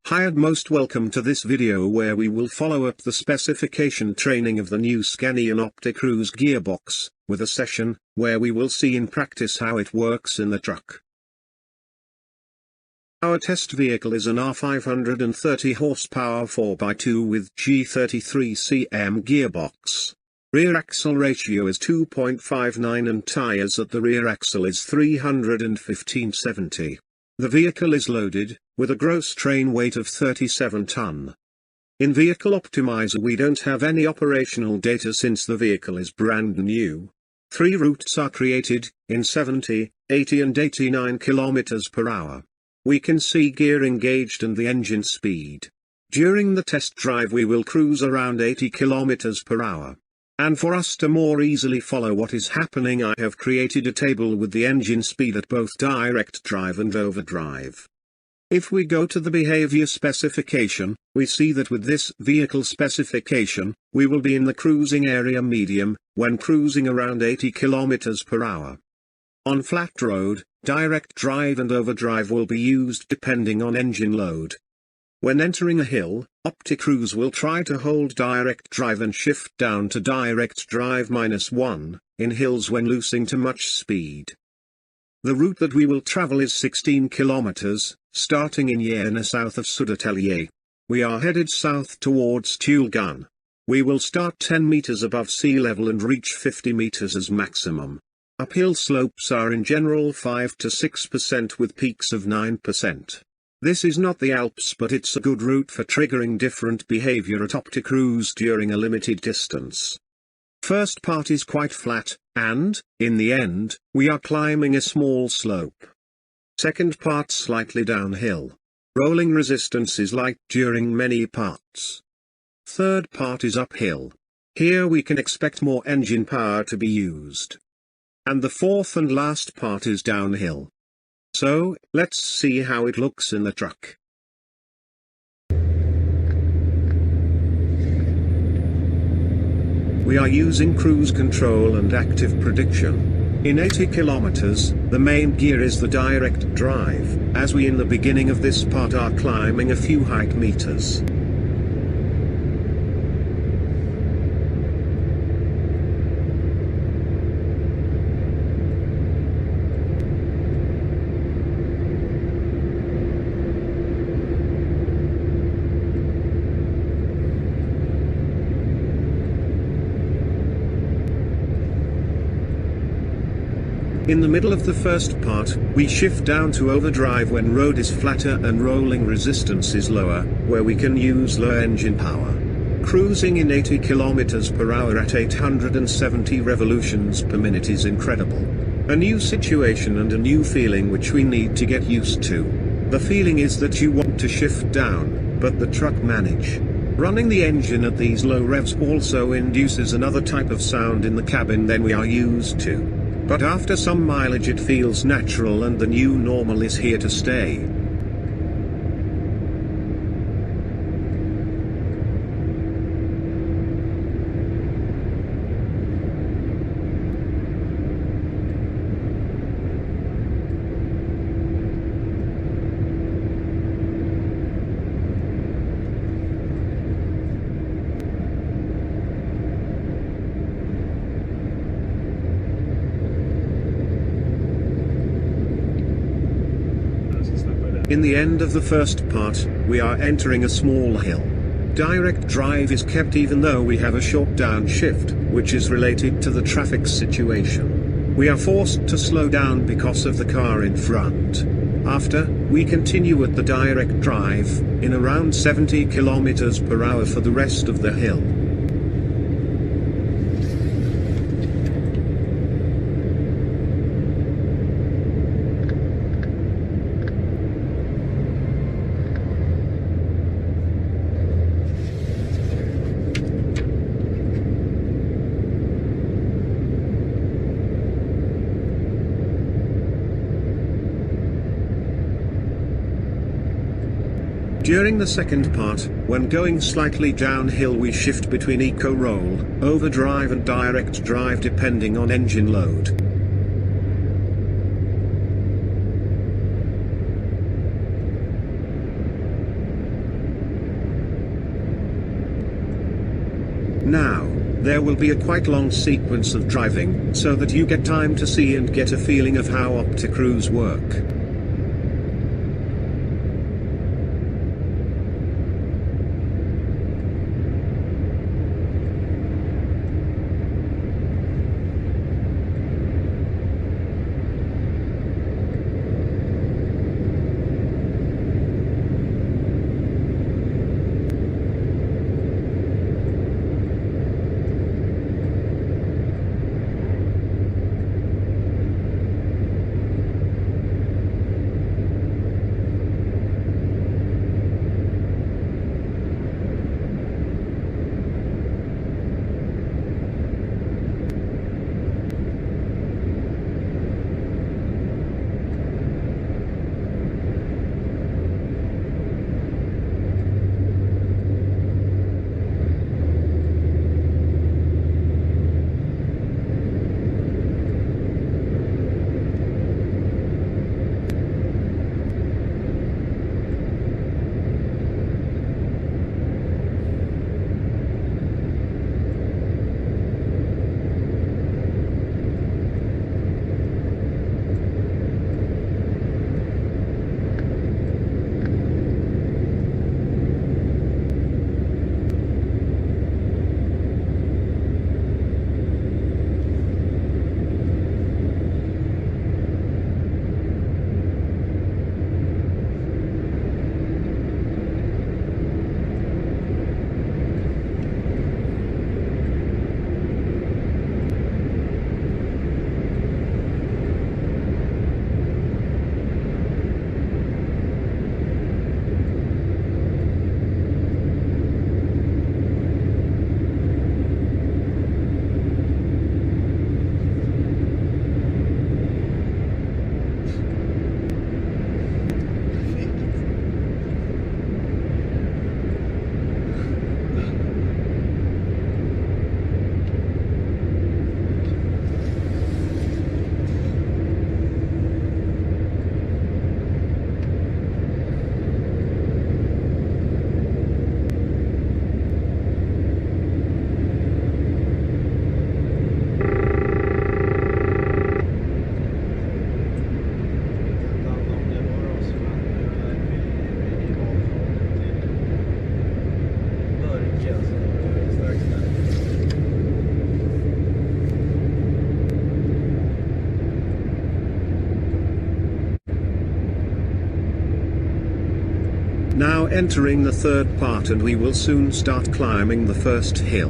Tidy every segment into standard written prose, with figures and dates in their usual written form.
Hi and most welcome to this video where we will follow up the specification training of the new SCANIA OptiCruise gearbox, with a session, where we will see in practice how it works in the truck. Our test vehicle is an R530 horsepower 4x2 with G33CM gearbox. Rear axle ratio is 2.59 and tires at the rear axle is 315/70. The vehicle is loaded, with a gross train weight of 37 ton. In Vehicle Optimizer we don't have any operational data since the vehicle is brand new. 3 routes are created, in 70, 80 and 89 km/h. We can see gear engaged and the engine speed. During the test drive we will cruise around 80 km/h. And for us to more easily follow what is happening, I have created a table with the engine speed at both direct drive and overdrive. If we go to the behavior specification, we see that with this vehicle specification, we will be in the cruising area medium, when cruising around 80 km/h. On flat road, direct drive and overdrive will be used depending on engine load. When entering a hill, OptiCruise will try to hold direct drive and shift down to direct drive -1, in hills when losing too much speed. The route that we will travel is 16 kilometers, starting in Jena south of Södertälje. We are headed south towards Tullgarn. We will start 10 meters above sea level and reach 50 meters as maximum. Uphill slopes are in general 5 to 6% with peaks of 9%. This is not the Alps, but it's a good route for triggering different behavior at OptiCruise during a limited distance. First part is quite flat, and, in the end, we are climbing a small slope. Second part slightly downhill. Rolling resistance is light during many parts. Third part is uphill. Here we can expect more engine power to be used. And the fourth and last part is downhill. So, let's see how it looks in the truck. We are using cruise control and active prediction. In 80 kilometers, the main gear is the direct drive, as we in the beginning of this part are climbing a few height meters. In the middle of the first part, we shift down to overdrive when road is flatter and rolling resistance is lower, where we can use low engine power. Cruising in 80 km/h at 870 revolutions per minute is incredible. A new situation and a new feeling which we need to get used to. The feeling is that you want to shift down, but the truck manage. Running the engine at these low revs also induces another type of sound in the cabin than we are used to. But after some mileage it feels natural and the new normal is here to stay. In the end of the first part, we are entering a small hill. Direct drive is kept even though we have a short downshift, which is related to the traffic situation. We are forced to slow down because of the car in front. After, we continue at the direct drive, in around 70 km/h for the rest of the hill. During the second part, when going slightly downhill we shift between eco roll, overdrive and direct drive depending on engine load. There will be a quite long sequence of driving, so that you get time to see and get a feeling of how OptiCruise work. Now entering the third part, and we will soon start climbing the first hill.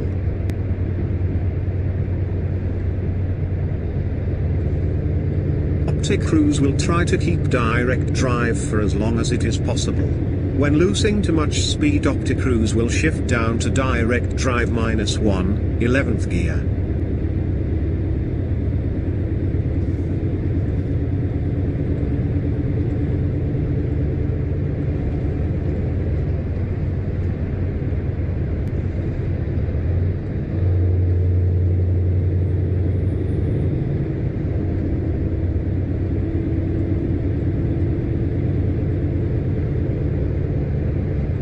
OptiCruise will try to keep direct drive for as long as it is possible. When losing too much speed, OptiCruise will shift down to direct drive -1, 11th gear.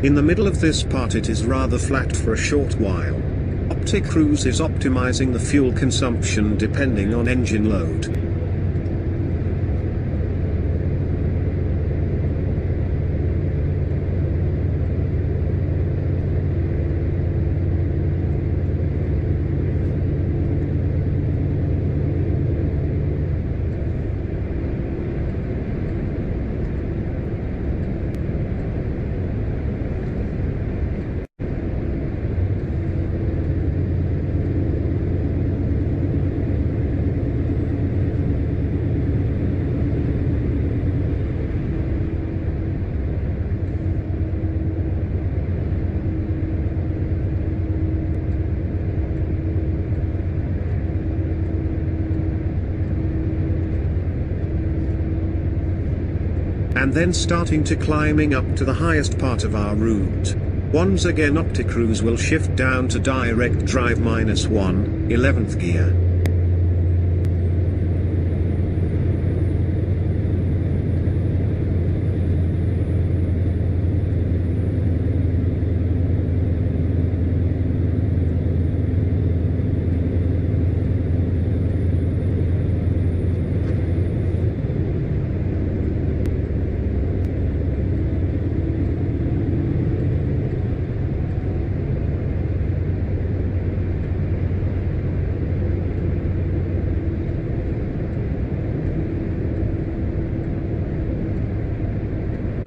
In the middle of this part it is rather flat for a short while. OptiCruise is optimizing the fuel consumption depending on engine load. And then starting to climbing up to the highest part of our route. Once again OptiCruise will shift down to direct drive -1, 11th gear.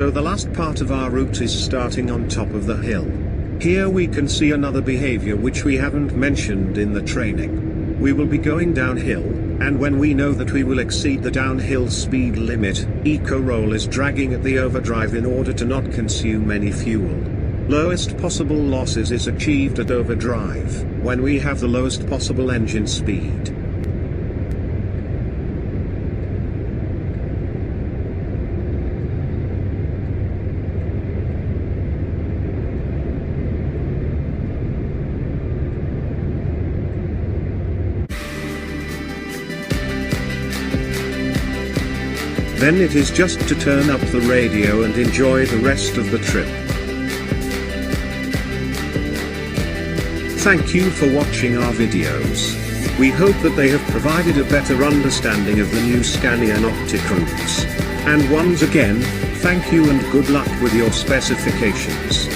So the last part of our route is starting on top of the hill. Here we can see another behavior which we haven't mentioned in the training. We will be going downhill, and when we know that we will exceed the downhill speed limit, ECO-roll is dragging at the overdrive in order to not consume any fuel. Lowest possible losses is achieved at overdrive, when we have the lowest possible engine speed. Then it is just to turn up the radio and enjoy the rest of the trip. Thank you for watching our videos. We hope that they have provided a better understanding of the new SCANIA and optic routes. And once again, thank you and good luck with your specifications.